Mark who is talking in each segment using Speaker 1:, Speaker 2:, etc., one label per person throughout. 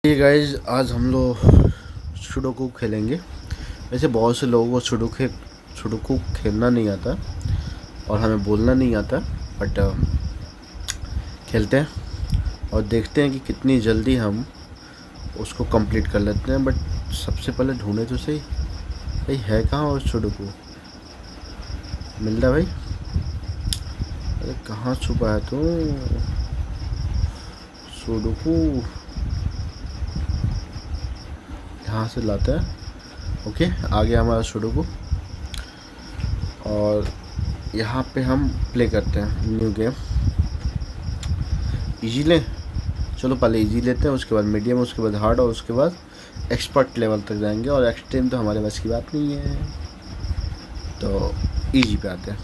Speaker 1: ये गाइज आज हम लोग सुडोकू खेलेंगे। वैसे बहुत से लोगों को सुडोकू खेलना नहीं आता और हमें बोलना नहीं आता, बट खेलते हैं और देखते हैं कि कितनी जल्दी हम उसको कंप्लीट कर लेते हैं। बट सबसे पहले ढूंढे तो सही, भाई है कहाँ और सुडोकू मिल रहा भाई? अरे कहाँ छुपा है तू सुडोकू? यहाँ से लाते हैं। ओके, आ गया हमारा सुडोकू और यहाँ पे हम प्ले करते हैं न्यू गेम। इजी लें, चलो पहले इजी लेते हैं, उसके बाद मीडियम, उसके बाद हार्ड और उसके बाद एक्सपर्ट लेवल तक जाएंगे। और एक्सट्रीम तो हमारे बस की बात नहीं है, तो इजी पे आते हैं।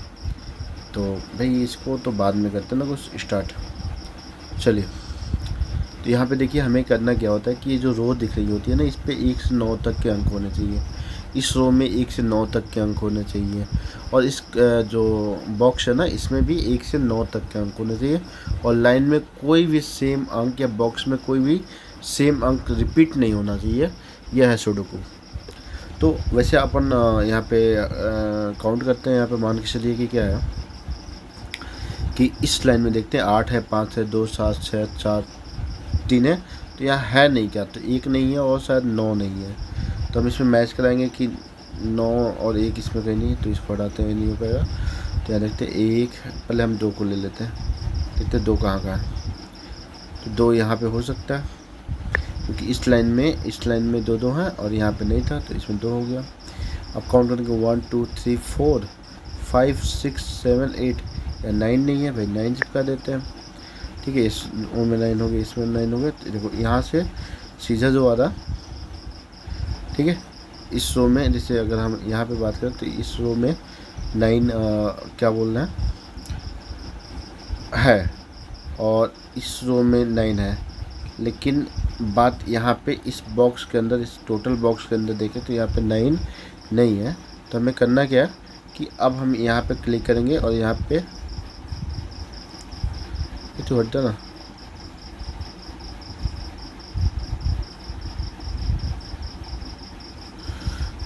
Speaker 1: तो भाई इसको तो बाद में करते हैं ना कुछ स्टार्ट। चलिए, तो यहाँ पे देखिए हमें करना क्या होता है कि ये जो रो दिख रही होती है ना, इस पे 1 से 9 तक के अंक होने चाहिए। इस रो में 1 से 9 तक के अंक होने चाहिए और इस जो बॉक्स है ना, इसमें भी 1 से 9 तक के अंक होने चाहिए। और लाइन में कोई भी सेम अंक या बॉक्स में कोई भी सेम अंक रिपीट नहीं होना चाहिए। यह है सुडोकू। तो वैसे अपन यहाँ पे काउंट करते हैं। यहाँ पे मान के चलिए कि क्या है कि इस लाइन में देखते हैं 8 है, 5 है, 2, 7, 6, 4, 3 है। तो यहाँ है नहीं क्या, तो 1 नहीं है और शायद 9 नहीं है। तो हम इसमें मैच कराएंगे कि 9 और 1 इसमें कहीं नहीं है, तो इसको हटाते हुए नहीं हो पाएगा। तो यहाँ देखते हैं 1, पहले हम 2 को ले लेते हैं, देखते हैं 2 कहाँ का है। तो 2 यहाँ पे हो सकता है क्योंकि इस लाइन में 2 2 हैं और यहाँ पे नहीं था, तो इसमें 2 हो गया। अब काउंट करेंगे 1 2 3 4 5 6 7 8। या 9 नहीं है भाई, 9 चिपका देते हैं। ठीक है, इस ओ में 9 हो गया, इसमें 9 हो गया। तो देखो यहाँ से सीधा जो आ रहा, ठीक है, इस रो में जैसे अगर हम यहाँ पे बात करें तो इस रो में 9 क्या बोलना है और इस रो में 9 है। लेकिन बात यहाँ पे इस बॉक्स के अंदर, इस टोटल बॉक्स के अंदर देखें तो यहाँ पे 9 नहीं है। तो हमें करना क्या है कि अब हम यहाँ पे क्लिक करेंगे और यहाँ पे तो हटता ना,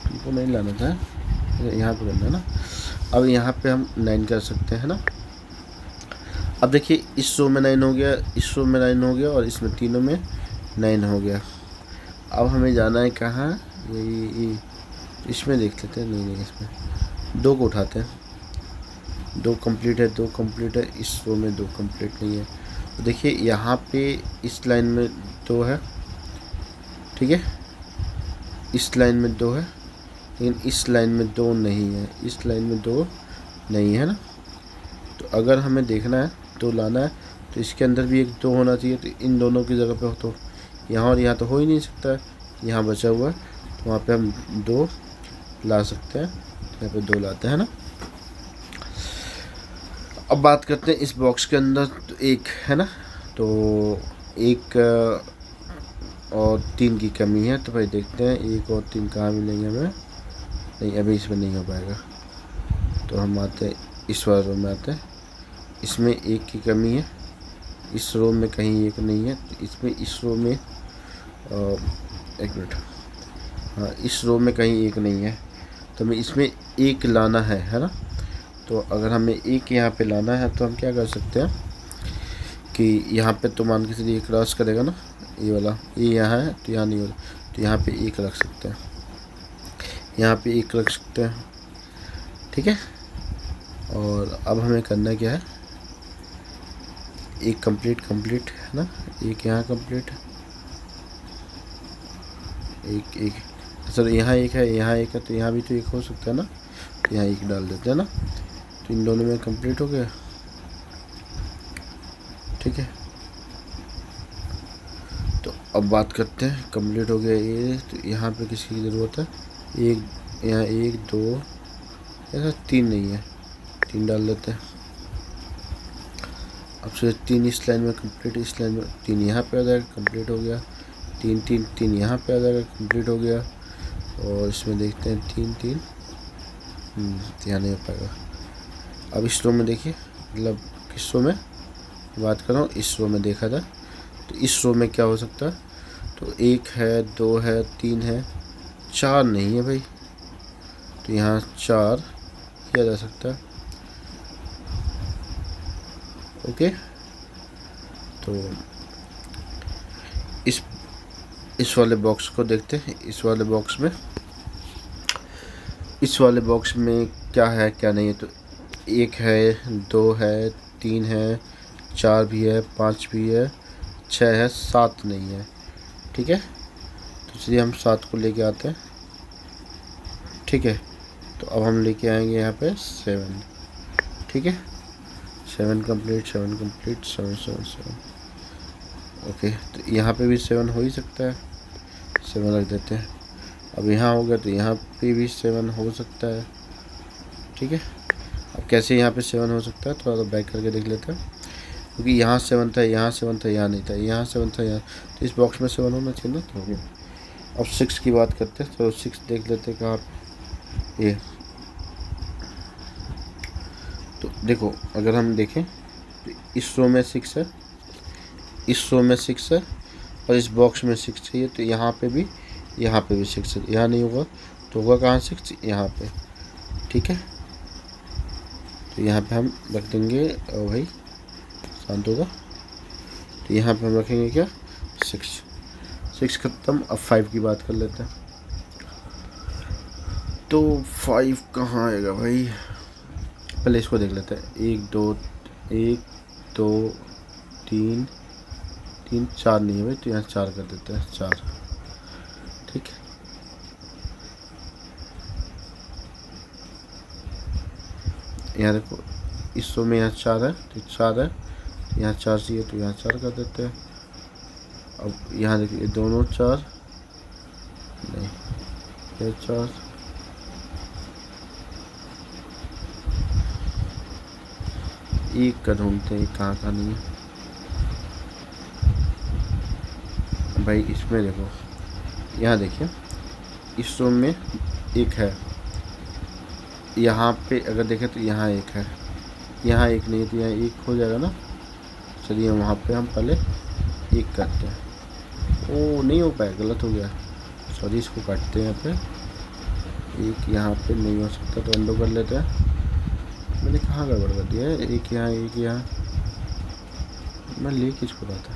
Speaker 1: तुमको नहीं लाना था, यहाँ पे करना है ना। अब यहाँ पे हम 9 कर सकते हैं ना। अब देखिए इस रो में 9 हो गया, इस रो में 9 हो गया और इसमें तीनों में 9 हो गया। अब हमें जाना है कहाँ, यही इसमें देख लेते हैं। नहीं, इसमें 2 को उठाते हैं। 2 कंप्लीट है, 2 कंप्लीट है, इस रो में 2 कंप्लीट नहीं है। तो देखिए यहाँ पे इस लाइन में 2 है, ठीक है, इस लाइन में 2 है, लेकिन इस लाइन में 2 नहीं है, इस लाइन में 2 नहीं है ना। तो अगर हमें देखना है, 2 लाना है, तो इसके अंदर भी एक 2 होना चाहिए। तो इन दोनों की जगह पे तो यहाँ और यहाँ तो हो ही नहीं सकता है, यहाँ बचा हुआ है, तो वहाँ पे हम 2 ला सकते हैं। यहाँ पे 2 लाते हैं ना। अब बात करते हैं इस बॉक्स के अंदर, तो 1 है ना, तो 1 और 3 की कमी है। तो भाई देखते हैं 1 और 3 कहाँ मिलेंगे हमें। नहीं, अभी इसमें नहीं हो पाएगा, तो हम आते हैं इस वाले रो में आते हैं। इसमें 1 की कमी है, इस रो में कहीं 1 नहीं है, तो इसमें इस रो में 1 मिनट, हाँ, इस रो में कहीं 1 नहीं है, तो हमें इसमें 1 लाना है ना। तो अगर हमें 1 यहाँ पे लाना है तो हम क्या कर सकते हैं कि यहाँ पे तो मान के चलिए क्रॉस करेगा ना, ये वाला, ये यहाँ है तो यहाँ नहीं होगा, तो यहाँ पे 1 रख सकते हैं, यहाँ पे 1 रख सकते हैं, ठीक है। और अब हमें करना क्या है, 1 कंप्लीट है ना, 1 यहाँ कंप्लीट है, 1 सर यहाँ 1 है, यहाँ 1 है, तो यहाँ भी तो 1 हो सकता है ना। तो यहाँ 1 डाल देते हैं ना, तो इन दोनों में कंप्लीट हो गया, ठीक है। तो अब बात करते हैं, कंप्लीट हो गया ये। तो यहाँ पे किसकी ज़रूरत है, 1, यहाँ 1 2, ऐसा 3 नहीं है, 3 डाल देते हैं। अब से 3 इस लाइन में कंप्लीट, इस लाइन में 3 यहाँ पे आ जाएगा, कंप्लीट हो गया। 3 3 3 यहाँ पे आ जाएगा, कंप्लीट हो गया। और इसमें देखते हैं 3 3, यहाँ नहीं हो पाएगा। अब इस रो में देखिए, मतलब किस रो में बात कर रहा हूँ, इस रो में देखा जाए तो इस रो में क्या हो सकता है, तो 1 है, 2 है, 3 है, 4 नहीं है भाई, तो यहाँ 4 किया जा सकता है। ओके, तो इस वाले बॉक्स को देखते हैं। इस वाले बॉक्स में क्या है क्या नहीं है। तो 1 है, 2 है, 3 है, 4 भी है, 5 भी है, 6 है, 7 नहीं है। ठीक है, तो चलिए हम 7 को लेके आते हैं। ठीक है, तो अब हम लेके आएंगे यहाँ पे 7। ठीक है, 7 कंप्लीट, 7 कंप्लीट, 7 7 7। ओके, तो यहाँ पे भी 7 हो ही सकता है, 7 रख देते हैं। अब यहाँ हो गया तो यहाँ पे भी 7 हो सकता है। ठीक है, अब कैसे यहाँ पे 7 हो सकता है, थोड़ा सा बैक करके देख लेते हैं। क्योंकि यहाँ 7 था, यहाँ 7 था, यहाँ नहीं था, यहाँ 7 था, यहाँ, तो इस बॉक्स में 7 होना चाहिए ना, तो हो गया। अब 6 की बात करते हैं, तो 6 देख लेते हैं कहाँ पे। ये तो देखो, अगर हम देखें तो इस रो में 6 है, इस रो में 6 है, और इस बॉक्स में 6 चाहिए। तो यहाँ पे भी 6 है, यहाँ नहीं होगा तो होगा कहाँ 6, यहाँ पे। ठीक है, तो यहाँ पे हम रख देंगे, और भाई शांत होगा, तो यहाँ पे हम रखेंगे क्या, 6 खत्म। अब 5 की बात कर लेते हैं। तो 5 कहाँ आएगा भाई, पहले इसको देख लेते हैं। 1 2 3 4 नहीं है भाई, तो यहाँ 4 कर देते हैं, 4। ठीक है, यहाँ देखो, इस रो में यहाँ 4 है, तो 4 है, यहाँ 4 चाहिए, तो यहाँ 4 कर देते हैं। अब यहाँ देखिए, दोनों 4 नहीं, ये 4, एक का ढूंढते हैं, कहाँ नहीं है भाई। इसमें देखो, यहाँ देखिए, इस रो में 1 है, यहाँ पे अगर देखें तो यहाँ 1 है, यहाँ 1 नहीं है, तो यहाँ 1 हो जाएगा ना। चलिए वहाँ पे हम पहले 1 करते हैं। ओ नहीं हो पाया, गलत हो गया, सॉरी, इसको काटते हैं। यहाँ पे 1 यहाँ पे नहीं हो सकता, तो अंडो कर लेते हैं। मैंने कहाँ गड़बड़ कर दिया है, 1 यहाँ, 1 यहाँ, मैं ले किसको रहा था।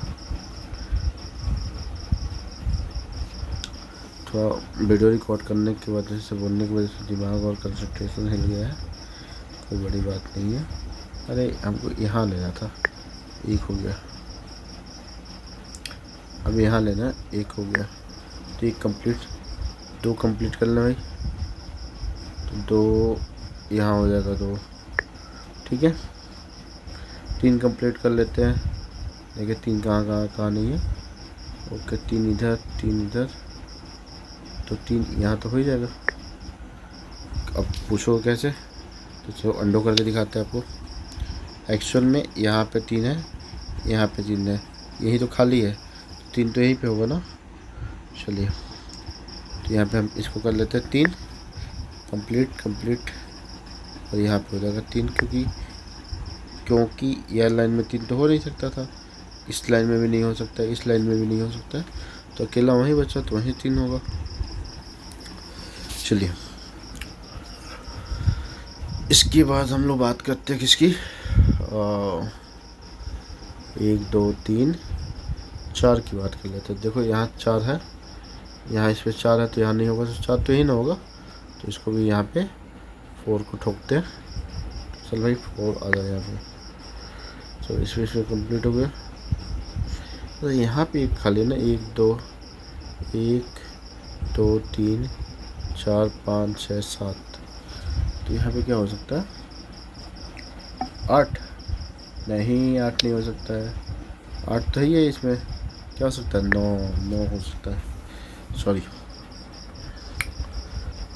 Speaker 1: थोड़ा वीडियो रिकॉर्ड करने की वजह से, बोलने की वजह से दिमाग और कंसंट्रेशन हिल गया है, कोई बड़ी बात नहीं है। अरे हमको यहाँ लेना था, 1 हो गया, अब यहाँ लेना है, 1 हो गया, तो 1 कंप्लीट, 2 कंप्लीट कर लें भाई, तो 2 यहाँ हो जाएगा, 2। ठीक है, 3 कंप्लीट कर लेते हैं। देखिए 3 कहाँ नहीं है। ओके, 3 इधर, 3 इधर, तो 3 यहाँ तो हो ही जाएगा। अब पूछो कैसे, तो चलो अंडो करके दिखाते हैं आपको। एक्चुअल में यहाँ पे 3 है, यहाँ पे 3 है, यही तो खाली है, 3 तो यहीं पे होगा ना। चलिए, तो यहाँ पे हम इसको कर लेते हैं 3 कंप्लीट, और यहाँ पे हो जाएगा 3, क्योंकि यह लाइन में 3 तो हो नहीं सकता था, इस लाइन में भी नहीं हो सकता, इस लाइन में भी नहीं हो सकता, तो अकेला वहीं बचा, तो वहीं 3 होगा। चलिए, इसके बाद हम लोग बात करते हैं किसकी, 1 2 3 4 की बात कर लेते हैं। देखो यहाँ 4 है, यहाँ इस पर 4 है, तो यहाँ नहीं होगा, तो 4 तो ही ना होगा, तो इसको भी यहाँ पे 4 को ठोकते हैं। चल भाई 4 आ जाए यहाँ पे, चलो इसमें कंप्लीट हो गया। तो यहाँ पे एक खाली है ना, 1 2 3 4 5 6 7, तो यहाँ पे क्या हो सकता है, 8 नहीं, 8 नहीं हो सकता है, 8 तो ही है, इसमें क्या हो सकता है, 9 हो सकता है, सॉरी।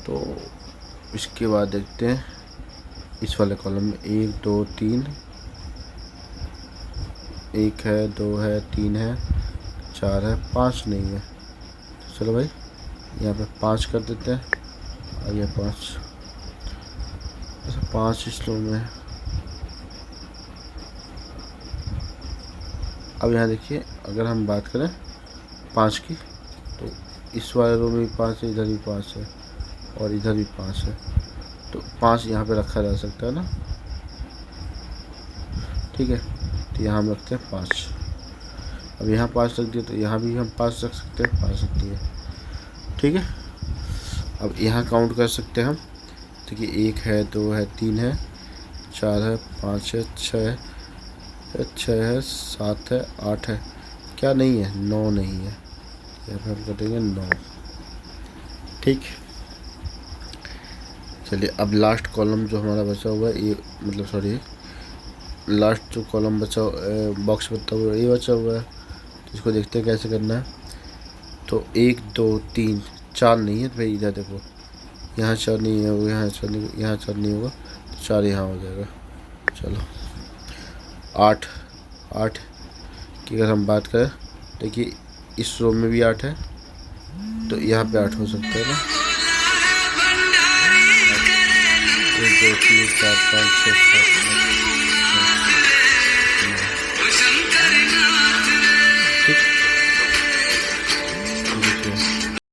Speaker 1: तो इसके बाद देखते हैं इस वाले कॉलम में, 1 2 3, 1 है, 2 है, 3 है, 4 है, 5 नहीं है, तो चलो भाई यहाँ पे 5 कर देते हैं, और ये 5 इस रो में है। अब यहाँ देखिए, अगर हम बात करें 5 की, तो इस वाले रो में भी 5 है, इधर भी 5 है और इधर भी 5 है, तो 5 यहाँ पे रखा जा सकता है ना। ठीक है, तो यहाँ हम रखते हैं 5। अब यहाँ 5 रख दिए तो यहाँ भी हम 5 रख सकते हैं, 5 रख दिए। ठीक है, अब यहाँ काउंट कर सकते हैं हम। देखिए 1 है, 2 है, 3 है, 4 है, 5 है, 6 है, 6 है, 7 है, 8 है, क्या नहीं है, 9 नहीं है, यहाँ पे हम कर देंगे 9। ठीक, चलिए अब लास्ट कॉलम जो हमारा बचा हुआ है ये, मतलब सॉरी लास्ट जो कॉलम बचा बॉक्स बचा हुआ है ये बचा हुआ है, तो इसको देखते हैं कैसे करना है। तो 1 2 3 4 नहीं है, तो भाई इधर देखो, यहाँ 4 नहीं है, वो यहाँ 4 नहीं, यहाँ 4 नहीं होगा, तो 4 यहाँ हो जाएगा। चलो 8 की अगर हम बात करें, देखिए इस रो में भी 8 है, तो यहाँ पे 8 हो सकता है ना। 1 2 3 4 5 6 7